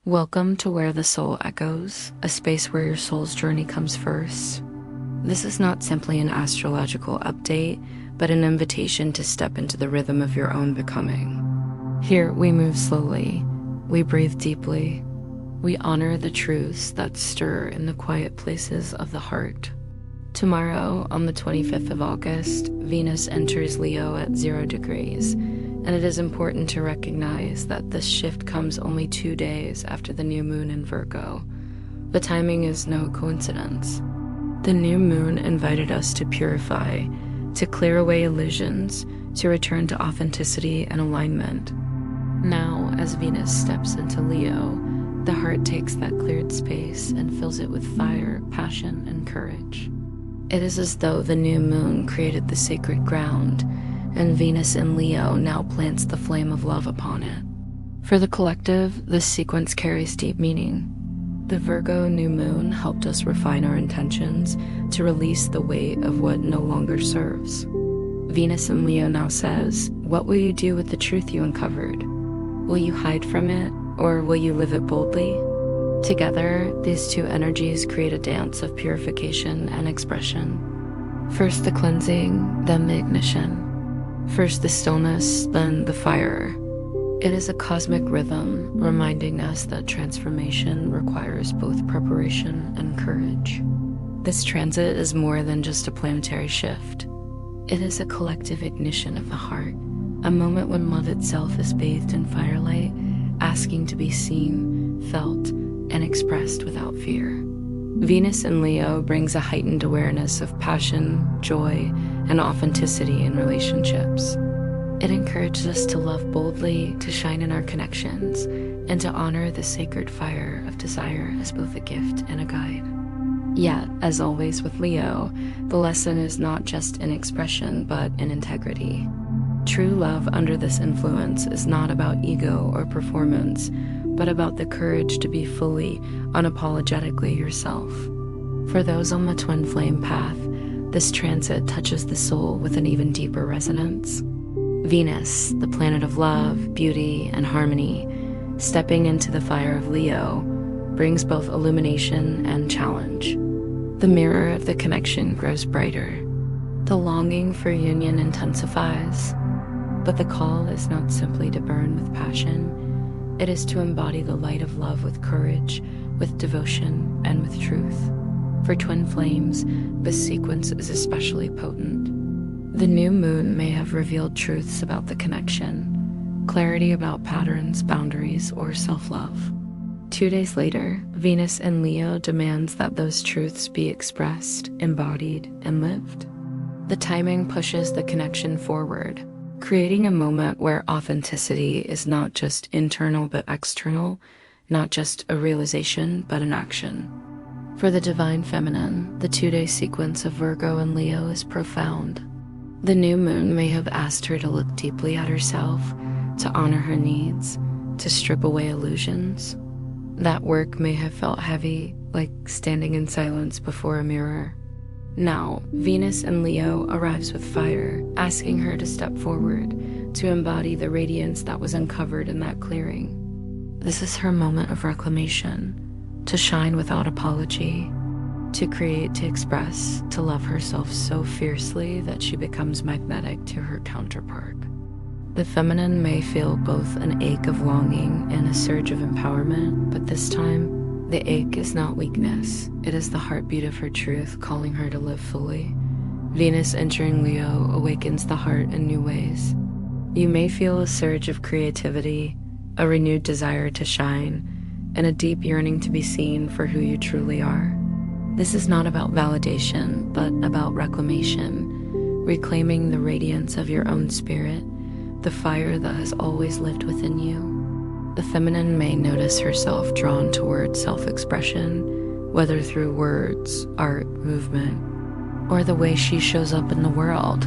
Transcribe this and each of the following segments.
Welcome to Where the Soul Echoes, a space where your soul's journey comes first. This is not simply an astrological update, but an invitation to step into the rhythm of your own becoming. Here, we move slowly, we breathe deeply, we honor the truths that stir in the quiet places of the heart. Tomorrow, on the 25th of August, Venus enters Leo at 0 degrees, and it is important to recognize that this shift comes only 2 days after the new moon in Virgo. The timing is no coincidence. The new moon invited us to purify, to clear away illusions, to return to authenticity and alignment. Now, as Venus steps into Leo, the heart takes that cleared space and fills it with fire, passion, and courage. It is as though the new moon created the sacred ground, and Venus in Leo now plants the flame of love upon it. For the collective, this sequence carries deep meaning. The Virgo new moon helped us refine our intentions to release the weight of what no longer serves. Venus in Leo now says, what will you do with the truth you uncovered? Will you hide from it, or will you live it boldly? Together, these two energies create a dance of purification and expression. First the cleansing, then the ignition. First the stillness, then the fire. It is a cosmic rhythm, reminding us that transformation requires both preparation and courage. This transit is more than just a planetary shift. It is a collective ignition of the heart, a moment when love itself is bathed in firelight, asking to be seen, felt, and expressed without fear. Venus in Leo brings a heightened awareness of passion, joy, and authenticity in relationships. It encourages us to love boldly, to shine in our connections, and to honor the sacred fire of desire as both a gift and a guide. Yet, as always with Leo, the lesson is not just in expression, but in integrity. True love under this influence is not about ego or performance, but about the courage to be fully, unapologetically yourself. For those on the twin flame path, this transit touches the soul with an even deeper resonance. Venus, the planet of love, beauty, and harmony, stepping into the fire of Leo, brings both illumination and challenge. The mirror of the connection grows brighter. The longing for union intensifies, but the call is not simply to burn with passion. It is to embody the light of love with courage, with devotion, and with truth. For twin flames, this sequence is especially potent. The new moon may have revealed truths about the connection, clarity about patterns, boundaries, or self-love. 2 days later, Venus in Leo demands that those truths be expressed, embodied, and lived. The timing pushes the connection forward, creating a moment where authenticity is not just internal but external, not just a realization but an action. For the divine feminine, the 2-day sequence of Virgo and Leo is profound. The new moon may have asked her to look deeply at herself, to honor her needs, to strip away illusions. That work may have felt heavy, like standing in silence before a mirror. Now, Venus in Leo arrives with fire, asking her to step forward, to embody the radiance that was uncovered in that clearing. This is her moment of reclamation, to shine without apology, to create, to express, to love herself so fiercely that she becomes magnetic to her counterpart. The feminine may feel both an ache of longing and a surge of empowerment, but this time, the ache is not weakness. It is the heartbeat of her truth calling her to live fully. Venus entering Leo awakens the heart in new ways. You may feel a surge of creativity, a renewed desire to shine, and a deep yearning to be seen for who you truly are. This is not about validation, but about reclamation, reclaiming the radiance of your own spirit, the fire that has always lived within you. The feminine may notice herself drawn toward self-expression, whether through words, art, movement, or the way she shows up in the world.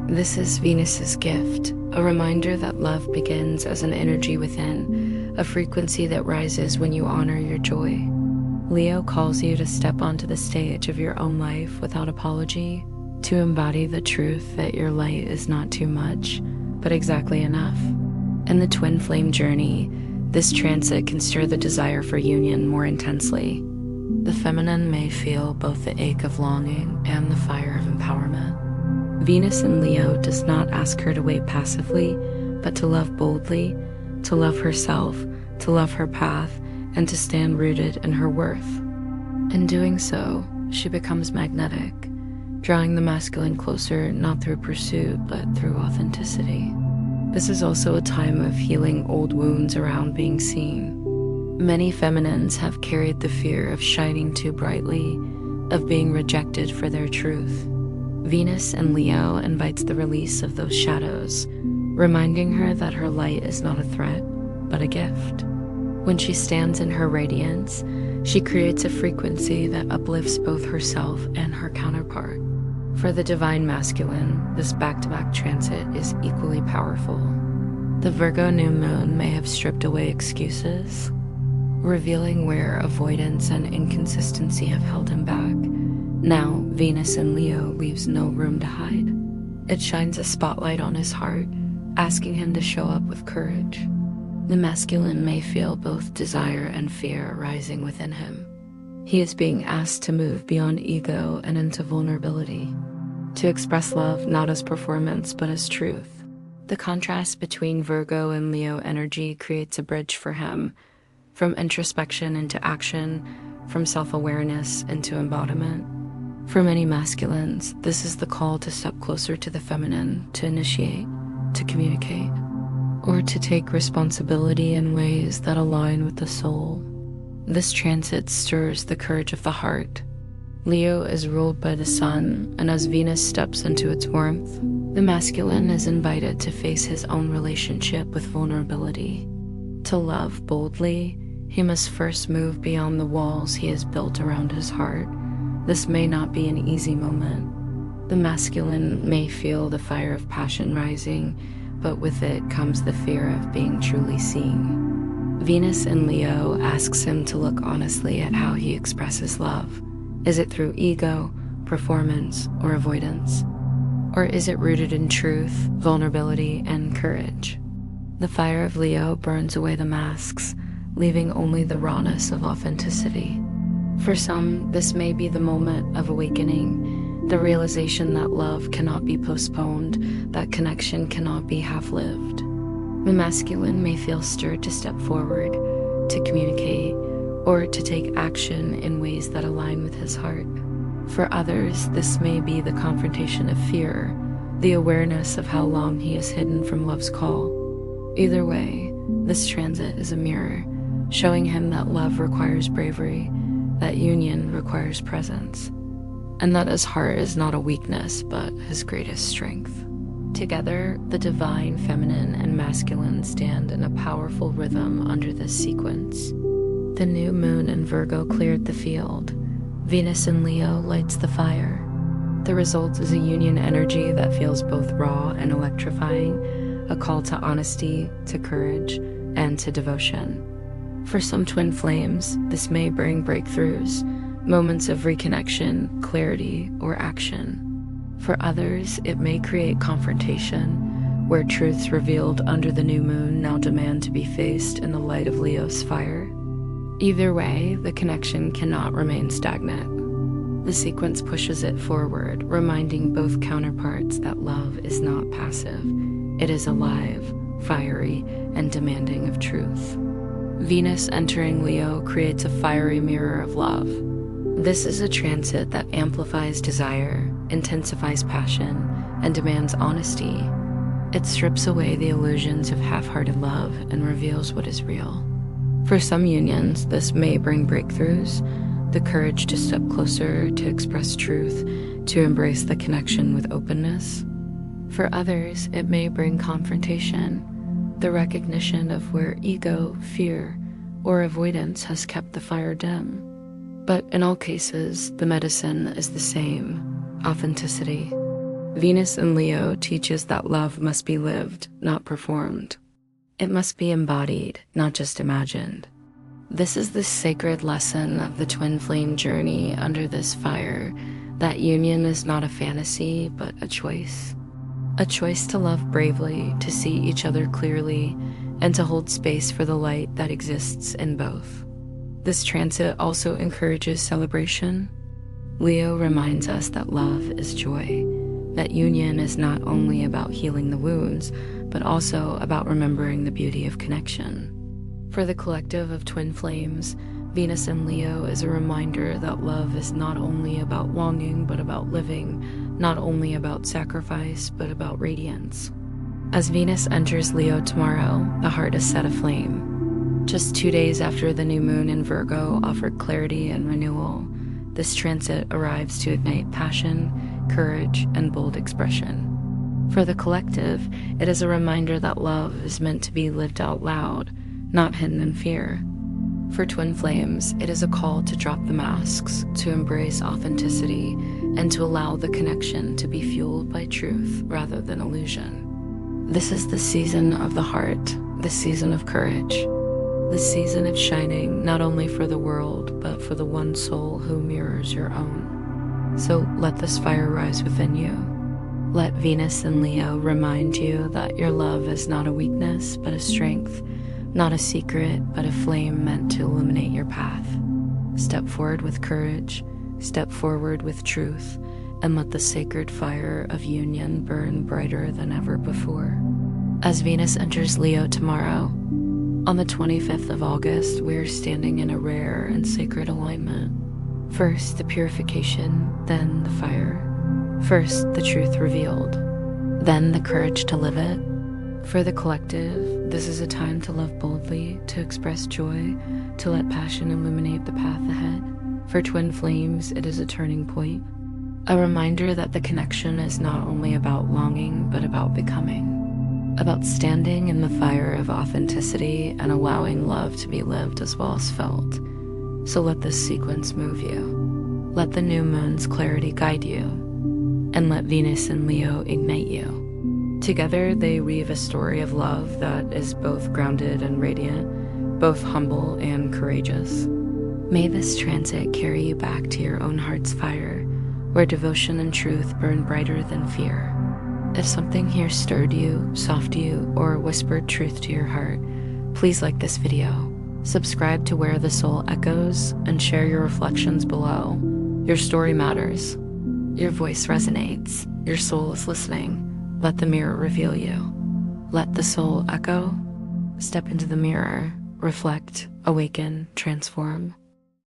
This is Venus's gift, a reminder that love begins as an energy within, a frequency that rises when you honor your joy. Leo calls you to step onto the stage of your own life without apology, to embody the truth that your light is not too much, but exactly enough. In the twin flame journey, This transit can stir the desire for union more intensely. The feminine may feel both the ache of longing and the fire of empowerment. Venus in Leo does not ask her to wait passively, but to love boldly, to love herself, to love her path, and to stand rooted in her worth. In doing so, she becomes magnetic, drawing the masculine closer not through pursuit, but through authenticity. This is also a time of healing old wounds around being seen. Many feminines have carried the fear of shining too brightly, of being rejected for their truth. Venus in Leo invites the release of those shadows, reminding her that her light is not a threat, but a gift. When she stands in her radiance, she creates a frequency that uplifts both herself and her counterpart. For the divine masculine, this back-to-back transit is equally powerful. The Virgo new moon may have stripped away excuses, revealing where avoidance and inconsistency have held him back. Now, Venus in Leo leaves no room to hide. It shines a spotlight on his heart, asking him to show up with courage. The masculine may feel both desire and fear rising within him. He is being asked to move beyond ego and into vulnerability, to express love not as performance but as truth. The contrast between Virgo and Leo energy creates a bridge for him, from introspection into action, from self-awareness into embodiment. For many masculines, this is the call to step closer to the feminine, to initiate, to communicate, or to take responsibility in ways that align with the soul. This transit stirs the courage of the heart. Leo is ruled by the sun, and as Venus steps into its warmth, the masculine is invited to face his own relationship with vulnerability. To love boldly, he must first move beyond the walls he has built around his heart. This may not be an easy moment. The masculine may feel the fire of passion rising, but with it comes the fear of being truly seen. Venus in Leo asks him to look honestly at how he expresses love. Is it through ego, performance, or avoidance? Or is it rooted in truth, vulnerability, and courage? The fire of Leo burns away the masks, leaving only the rawness of authenticity. For some, this may be the moment of awakening, the realization that love cannot be postponed, that connection cannot be half-lived. The masculine may feel stirred to step forward, to communicate, or to take action in ways that align with his heart. For others, this may be the confrontation of fear, the awareness of how long he is hidden from love's call. Either way, this transit is a mirror, showing him that love requires bravery, that union requires presence, and that his heart is not a weakness, but his greatest strength. Together, the divine feminine and masculine stand in a powerful rhythm under this sequence. The new moon in Virgo cleared the field. Venus in Leo lights the fire. The result is a union energy that feels both raw and electrifying, a call to honesty, to courage, and to devotion. For some twin flames, this may bring breakthroughs, moments of reconnection, clarity, or action. For others, it may create confrontation, where truths revealed under the new moon now demand to be faced in the light of Leo's fire. Either way, the connection cannot remain stagnant. The sequence pushes it forward, reminding both counterparts that love is not passive. It is alive, fiery, and demanding of truth. Venus entering Leo creates a fiery mirror of love. This is a transit that amplifies desire, intensifies passion, and demands honesty. It strips away the illusions of half-hearted love and reveals what is real. For some unions, this may bring breakthroughs, the courage to step closer, to express truth, to embrace the connection with openness. For others, it may bring confrontation, the recognition of where ego, fear, or avoidance has kept the fire dim. But in all cases, the medicine is the same: authenticity. Venus in Leo teaches that love must be lived, not performed. It must be embodied, not just imagined. This is the sacred lesson of the twin flame journey under this fire, that union is not a fantasy, but a choice. A choice to love bravely, to see each other clearly, and to hold space for the light that exists in both. This transit also encourages celebration. Leo reminds us that love is joy, that union is not only about healing the wounds, but also about remembering the beauty of connection. For the collective of twin flames, Venus in Leo is a reminder that love is not only about longing, but about living, not only about sacrifice, but about radiance. As Venus enters Leo tomorrow, the heart is set aflame. Just 2 days after the new moon in Virgo offered clarity and renewal, this transit arrives to ignite passion, courage, and bold expression. For the collective, it is a reminder that love is meant to be lived out loud, not hidden in fear. For twin flames, it is a call to drop the masks, to embrace authenticity, and to allow the connection to be fueled by truth rather than illusion. This is the season of the heart, the season of courage, the season of shining not only for the world, but for the one soul who mirrors your own. So let this fire rise within you. Let Venus in Leo remind you that your love is not a weakness, but a strength, not a secret, but a flame meant to illuminate your path. Step forward with courage, step forward with truth, and let the sacred fire of union burn brighter than ever before. As Venus enters Leo tomorrow, on the 25th of August, we are standing in a rare and sacred alignment. First, the purification, then the fire. First, the truth revealed, then the courage to live it. For the collective, this is a time to love boldly, to express joy, to let passion illuminate the path ahead. For twin flames, it is a turning point, a reminder that the connection is not only about longing, but about becoming, about standing in the fire of authenticity and allowing love to be lived as well as felt. So let this sequence move you. Let the new moon's clarity guide you, and let Venus and Leo ignite you. Together, they weave a story of love that is both grounded and radiant, both humble and courageous. May this transit carry you back to your own heart's fire, where devotion and truth burn brighter than fear. If something here stirred you, softened you, or whispered truth to your heart, please like this video, subscribe to Where the Soul Echoes, and share your reflections below. Your story matters. Your voice resonates. Your soul is listening. Let the mirror reveal you. Let the soul echo. Step into the mirror. Reflect, awaken, transform.